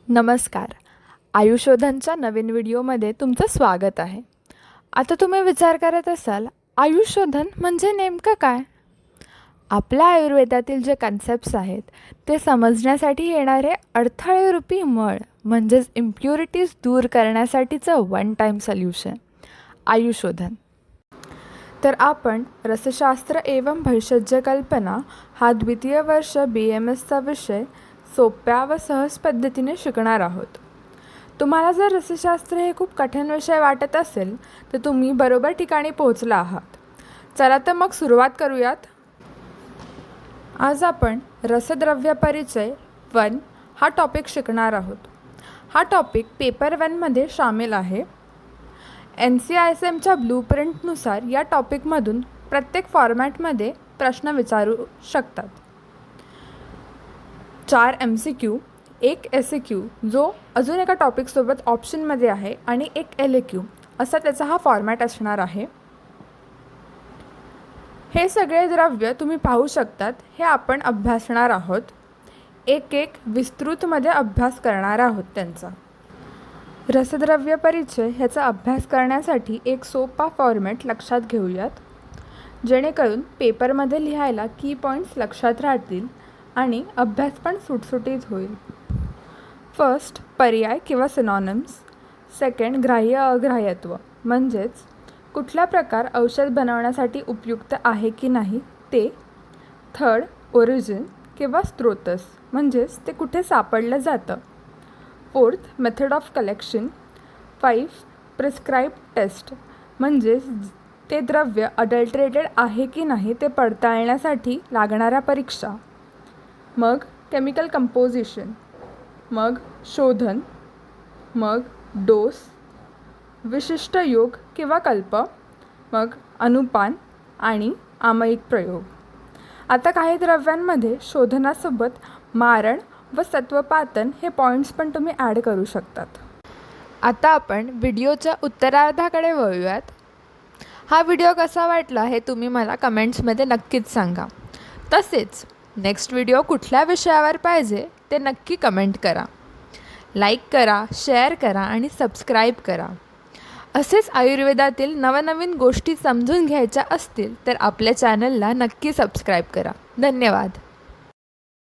नमस्कार. आयुर्शोधनच्या नवीन व्हिडिओमध्ये तुमचं स्वागत आहे. आता तुम्ही विचार करत असाल, आयुर्शोधन म्हणजे नेमकं काय? आपल्या आयुर्वेदातील जे कन्सेप्ट्स आहेत ते समजण्यासाठी येणारे अडथळेरूपी मळ म्हणजेच इम्प्युरिटीज दूर करण्यासाठीचं वन टाईम सोल्युशन आयुर्शोधन. तर आपण रसशास्त्र एवं भैषज्य कल्पना हा द्वितीय वर्ष BMSचा विषय सोप्या व सहज पद्धतीने शिकणार आहोत. तुम्हाला जर रसशास्त्र हे खूप कठीण विषय वाटत असेल तर तुम्ही बरोबर ठिकाणी पोहोचला आहात. चला तर मग सुरुवात करूयात. आज आपण रसद्रव्य परिचय 1 हा टॉपिक शिकणार आहोत. हा टॉपिक पेपर 1मध्ये सामील आहे. NCISMच्या ब्लूप्रिंटनुसार या टॉपिकमधून प्रत्येक फॉर्मॅटमध्ये प्रश्न विचारू शकतात. 4 MCQ, 1 SAQ जो अजून एका टॉपिकसोबत ऑप्शनमध्ये आहे आणि 1 LAQ असा त्याचा हा फॉर्मॅट असणार आहे. हे सगळे द्रव्य तुम्ही पाहू शकतात. हे आपण अभ्यासणार आहोत. एक विस्तृतमध्ये अभ्यास करणार आहोत त्यांचा. रसद्रव्य परिचय ह्याचा अभ्यास करण्यासाठी एक सोपा फॉर्मॅट लक्षात घेऊयात, जेणेकरून पेपरमध्ये लिहायला की पॉईंट्स लक्षात राहतील आणि अभ्यास पण सुटसुटीत होईल. फर्स्ट, पर्याय किंवा सिनॉनिम्स. सेकंड, ग्राह्य अग्राह्यत्व म्हणजेच कुठला प्रकार औषध बनवण्यासाठी उपयुक्त आहे की नाही ते. थर्ड, ओरिजिन किंवा स्त्रोतस म्हणजेच ते कुठे सापडलं जातं. Fourth, method of collection. 5, prescribe test म्हणजेच ते द्रव्य अडल्ट्रेटेड आहे की नाही ते पडताळण्यासाठी लागणाऱ्या परीक्षा. मग केमिकल कंपोजिशन, मग शोधन, मग डोस, विशिष्ट योग किंवा कल्प, मग अनुपान आणि आमयिक प्रयोग. आता काही द्रव्यांमध्ये शोधनासोबत मारण व सत्वपातन हे पॉईंट्स पण तुम्ही ॲड करू शकतात. आता आपण व्हिडिओच्या उत्तरार्धाकडे वळूयात. हा व्हिडिओ कसा वाटला हे तुम्ही मला कमेंट्समध्ये नक्कीच सांगा. तसेच नेक्स्ट व्हिडिओ कुठल्या विषयावर पाहिजे ते नक्की कमेंट करा. लाईक करा, शेअर करा आणि सबस्क्राईब करा. असेच आयुर्वेदातील नवनवीन गोष्टी समजून घ्यायच्या असतील तर आपल्या चॅनलला नक्की सबस्क्राईब करा. धन्यवाद.